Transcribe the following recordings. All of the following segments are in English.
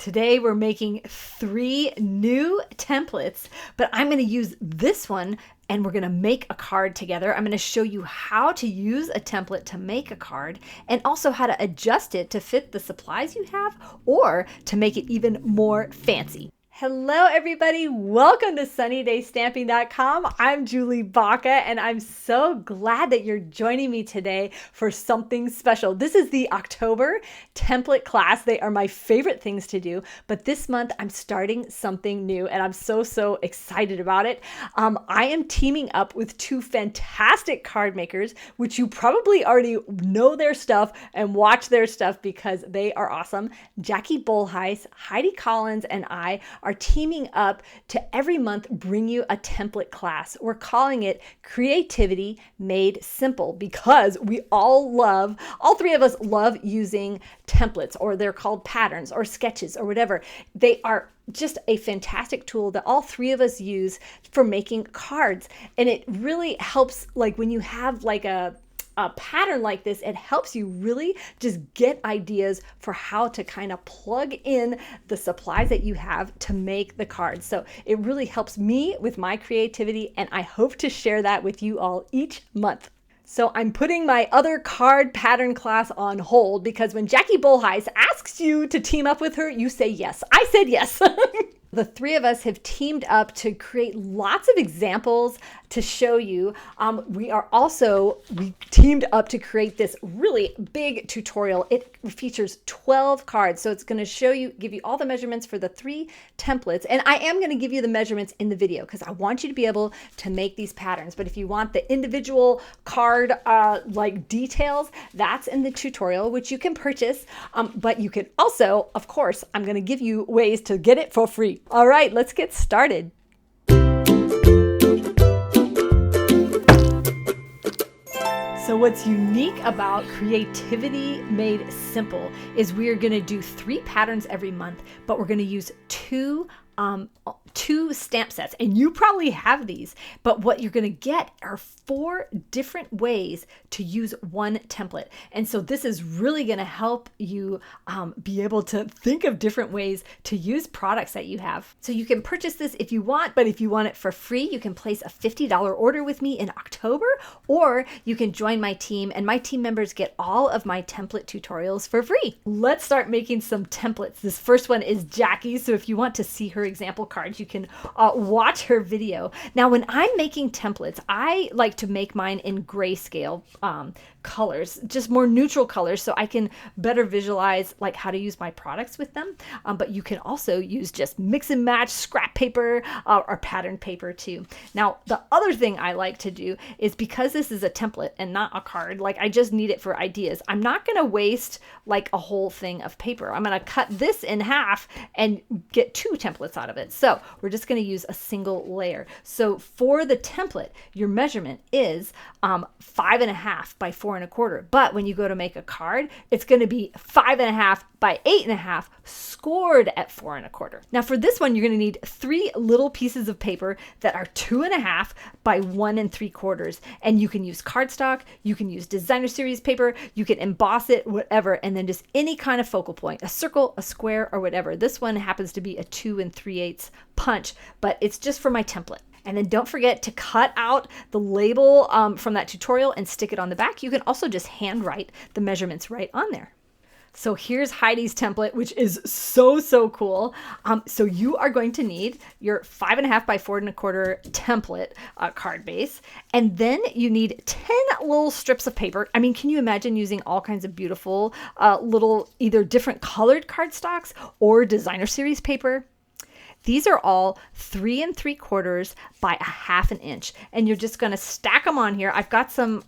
Today we're making 3 new templates, but I'm going to use this one and we're going to make a card together. I'm going to show you how to use a template to make a card and also how to adjust it to fit the supplies you have or to make it even more fancy. Hello everybody, welcome to sunnydaystamping.com. I'm Julie Baca and I'm so glad that you're joining me today for something special. This is the October template class. They are my favorite things to do, but this month I'm starting something new and I'm so excited about it. I am teaming up with 2 fantastic card makers, which you probably already know their stuff and watch their stuff because they are awesome. Jackie Bolhuis, Heidi Collins, and I are teaming up to every month bring you a template class. We're calling it Creativity Made Simple because we all 3 of us love using templates, or they're called patterns or sketches or whatever. They are just a fantastic tool that all 3 of us use for making cards. And it really helps, like when you have like a pattern like this, it helps you really just get ideas for how to kind of plug in the supplies that you have to make the cards. So it really helps me with my creativity, and I hope to share that with you all each month. So I'm putting my other card pattern class on hold because when Jackie Bolhuis asks you to team up with her, you say yes. I said yes. The 3 of us have teamed up to create lots of examples to show you. We teamed up to create this really big tutorial. It features 12 cards. So it's going to give you all the measurements for the 3 templates. And I am going to give you the measurements in the video because I want you to be able to make these patterns. But if you want the individual card like details, that's in the tutorial, which you can purchase. But you can also, of course, I'm going to give you ways to get it for free. All right, let's get started. So what's unique about Creativity Made Simple is we're going to do 3 patterns every month, but we're going to use 2 stamp sets, and you probably have these, but what you're going to get are 4 different ways to use one template. And so this is really going to help you be able to think of different ways to use products that you have. So you can purchase this if you want, but if you want it for free, you can place a $50 order with me in October, or you can join my team, and my team members get all of my template tutorials for free. Let's start making some templates. This first one is Jackie, so if you want to see her example cards, you can watch her video. Now, when I'm making templates, I like to make mine in grayscale colors, just more neutral colors, so I can better visualize like how to use my products with them. But you can also use just mix and match scrap paper or pattern paper too. Now, the other thing I like to do is, because this is a template and not a card, like I just need it for ideas, I'm not going to waste like a whole thing of paper. I'm going to cut this in half and get 2 templates out of it. So we're just going to use a single layer. So for the template, your measurement is 5.5 by 4.25. But when you go to make a card, it's going to be 5.5 by 8.5 scored at 4.25. Now for this one, you're going to need 3 little pieces of paper that are 2.5 by 1.75. And you can use cardstock, you can use designer series paper, you can emboss it, whatever, and then just any kind of focal point, a circle, a square, or whatever. This one happens to be a 2 3/8 punch, but it's just for my template. And then don't forget to cut out the label from that tutorial and stick it on the back. You can also just handwrite the measurements right on there. So here's Heidi's template, which is so cool. So you are going to need your 5.5 by 4.25 template card base. And then you need 10 little strips of paper. I mean, can you imagine using all kinds of beautiful little either different colored cardstocks or designer series paper? These are all 3 3/4 by 1/2 inch, and you're just going to stack them on here. I've got some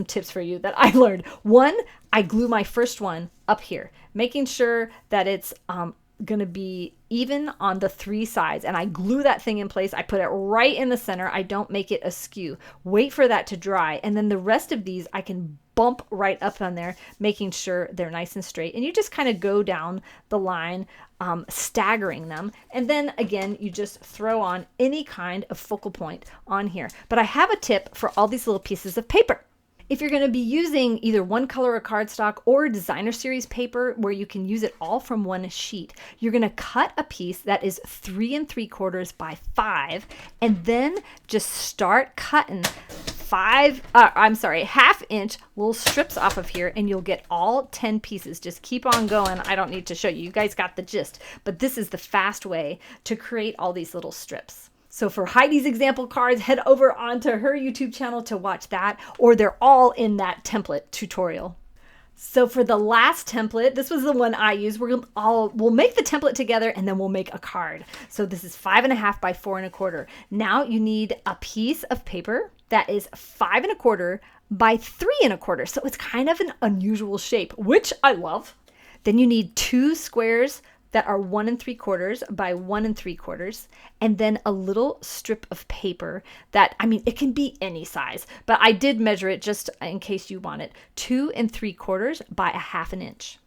tips for you that I learned. One, I glue my first one up here, making sure that it's going to be even on the 3 sides, and I glue that thing in place. I put it right in the center. I don't make it askew. Wait for that to dry, and then the rest of these I can bump right up on there, making sure they're nice and straight. And you just kind of go down the line, staggering them. And then again, you just throw on any kind of focal point on here. But I have a tip for all these little pieces of paper. If you're going to be using either one color or cardstock or designer series paper where you can use it all from one sheet, you're going to cut a piece that is 3 3/4 by 5, and then just start cutting 1/2-inch little strips off of here, and you'll get all 10 pieces. Just keep on going. I don't need to show you. You guys got the gist, but this is the fast way to create all these little strips. So for Heidi's example cards, head over onto her YouTube channel to watch that, or they're all in that template tutorial. So for the last template, this was the one I used. We'll make the template together and then we'll make a card. So this is 5.5 by 4 1/4. Now you need a piece of paper that is 5 1/4 by 3 1/4. So it's kind of an unusual shape, which I love. Then you need 2 squares that are 1 3/4 by 1 3/4, and then a little strip of paper that, I mean, it can be any size, but I did measure it just in case you want it, 2 3/4 by 1/2 inch.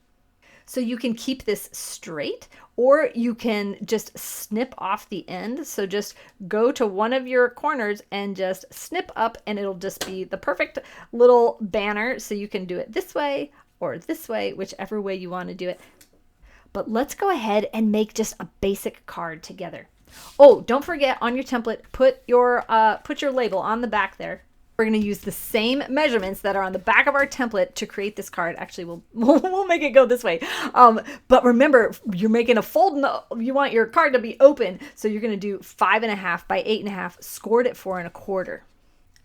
So you can keep this straight, or you can just snip off the end. So just go to one of your corners and just snip up, and it'll just be the perfect little banner. So you can do it this way or this way, whichever way you want to do it. But let's go ahead and make just a basic card together. Oh, don't forget on your template, put your label on the back there. We're going to use the same measurements that are on the back of our template to create this card. Actually, we'll make it go this way. But remember, you're making a fold. You want your card to be open. So you're going to do 5.5 by 8.5, scored at 4 1/4.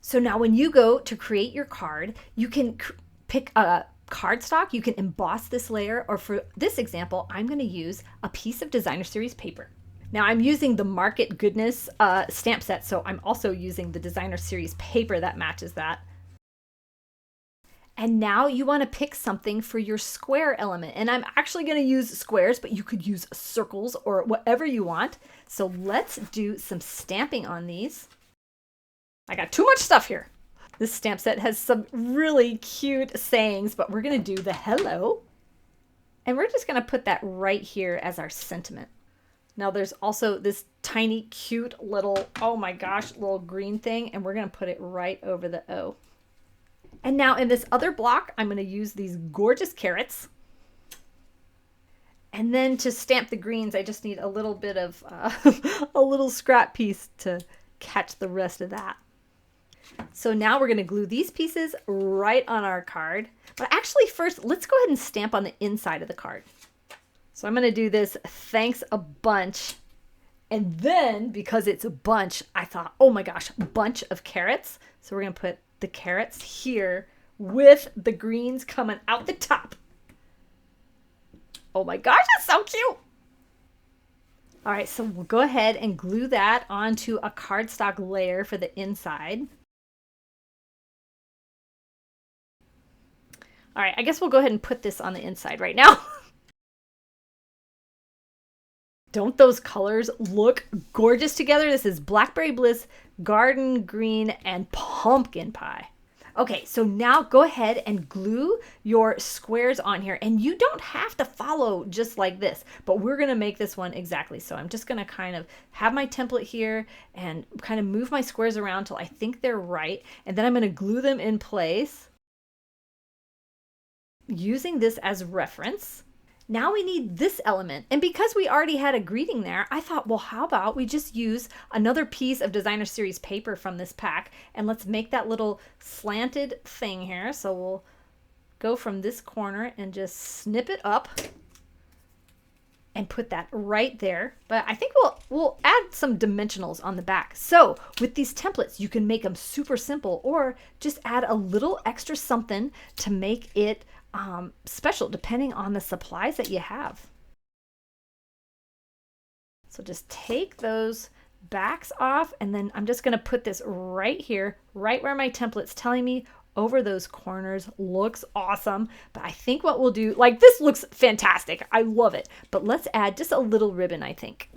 So now when you go to create your card, you can pick a cardstock, you can emboss this layer, or for this example, I'm going to use a piece of designer series paper. Now I'm using the Market Goodness stamp set, so I'm also using the designer series paper that matches that. And now you want to pick something for your square element, and I'm actually going to use squares, but you could use circles or whatever you want. So let's do some stamping on these. I got too much stuff here. This stamp set has some really cute sayings, but we're going to do the hello. And we're just going to put that right here as our sentiment. Now there's also this tiny, cute little, oh my gosh, little green thing, and we're going to put it right over the O. And now in this other block, I'm going to use these gorgeous carrots. And then to stamp the greens, I just need a little bit of a little scrap piece to catch the rest of that. So now we're going to glue these pieces right on our card. But actually first, let's go ahead and stamp on the inside of the card. So I'm going to do this thanks a bunch. And then because it's a bunch, I thought, oh my gosh, a bunch of carrots. So we're going to put the carrots here with the greens coming out the top. Oh my gosh, that's so cute. All right, so we'll go ahead and glue that onto a cardstock layer for the inside. All right, I guess we'll go ahead and put this on the inside right now. Don't those colors look gorgeous together? This is Blackberry Bliss, Garden Green, and Pumpkin Pie. Okay, so now go ahead and glue your squares on here. And you don't have to follow just like this, but we're gonna make this one exactly. So I'm just gonna kind of have my template here and kind of move my squares around till I think they're right. And then I'm gonna glue them in place using this as reference. Now we need this element. And because we already had a greeting there, I thought, well, how about we just use another piece of designer series paper from this pack, and let's make that little slanted thing here. So we'll go from this corner and just snip it up and put that right there. But I think we'll add some dimensionals on the back. So with these templates, you can make them super simple, or just add a little extra something to make it special depending on the supplies that you have. So just take those backs off, and then I'm just going to put this right here, right where my template's telling me over those corners. Looks awesome. But I think what we'll do, like, this looks fantastic. I love it. But let's add just a little ribbon, I think.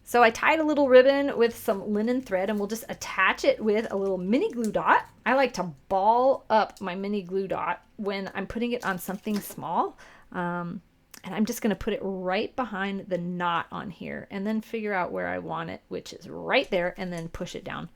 So I tied a little ribbon with some linen thread, and we'll just attach it with a little mini glue dot. I like to ball up my mini glue dot when I'm putting it on something small. And I'm just going to put it right behind the knot on here, and then figure out where I want it, which is right there, and then push it down.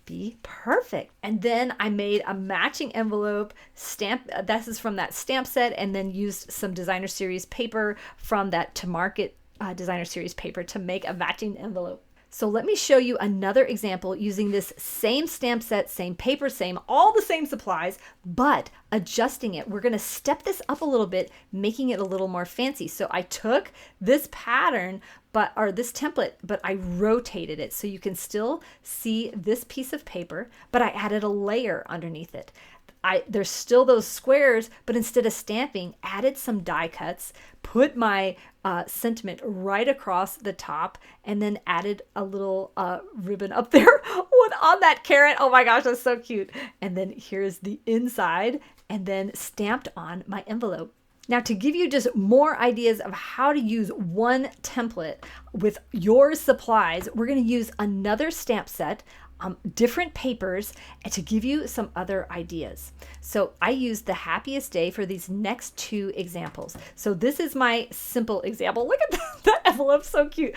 be perfect. And then I made a matching envelope stamp. This is from that stamp set, and then used some designer series paper from that To Market designer series paper to make a matching envelope. So let me show you another example using this same stamp set, same paper, all the same supplies, but adjusting it. We're going to step this up a little bit, making it a little more fancy. So I took this pattern, or this template, but I rotated it so you can still see this piece of paper, but I added a layer underneath it. There's still those squares, but instead of stamping, added some die cuts, put my sentiment right across the top, and then added a little ribbon up there on that carrot. Oh my gosh, that's so cute. And then here's the inside, and then stamped on my envelope. Now, to give you just more ideas of how to use one template with your supplies, we're going to use another stamp set, different papers, and to give you some other ideas. So I used the Happiest Day for these next two examples. So this is my simple example. Look at the envelope, so cute,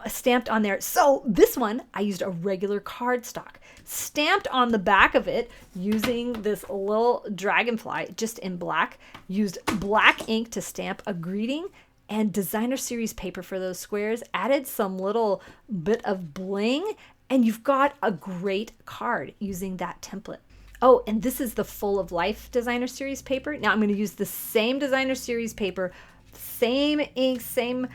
stamped on there. So this one, I used a regular cardstock, stamped on the back of it using this little dragonfly, just in black, used black ink to stamp a greeting, and designer series paper for those squares, added some little bit of bling, and you've got a great card using that template. Oh, and this is the Full of Life designer series paper. Now I'm going to use the same designer series paper, same ink, same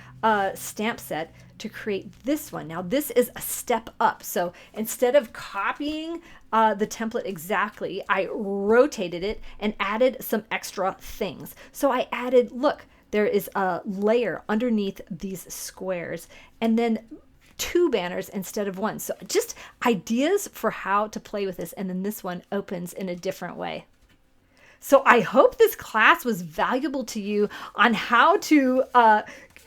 stamp set to create this one. Now this is a step up. So instead of copying the template exactly, I rotated it and added some extra things. So I added, look, there is a layer underneath these squares, and then two banners instead of one. So just ideas for how to play with this. And then this one opens in a different way. So I hope this class was valuable to you on how to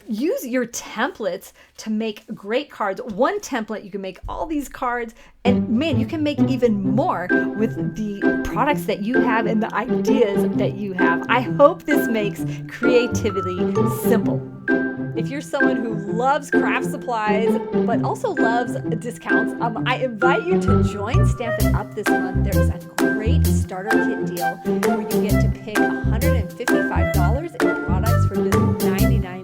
use your templates to make great cards. One template, you can make all these cards, and man, you can make even more with the products that you have and the ideas that you have. I hope this makes creativity simple. If you're someone who loves craft supplies, but also loves discounts, I invite you to join Stampin' Up! This month. There is a great starter kit deal where you get to pick $155 in products for just $99.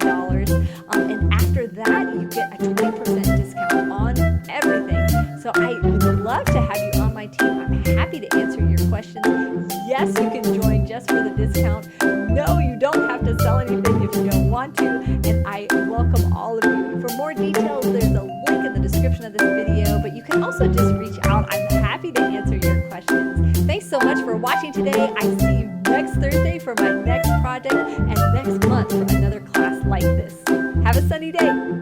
And after that, you get a 20% discount on everything. So I would love to have you on my team. I'm happy to answer your questions. Yes, you can join just for the discount. No, you don't have to sell anything if you don't want to. And I welcome all of you. For more details, there's a link in the description of this video, but you can also just reach out. I'm happy to answer your questions. Thanks so much for watching today. I see you next Thursday for my next project, and next month for another class like this. Have a sunny day.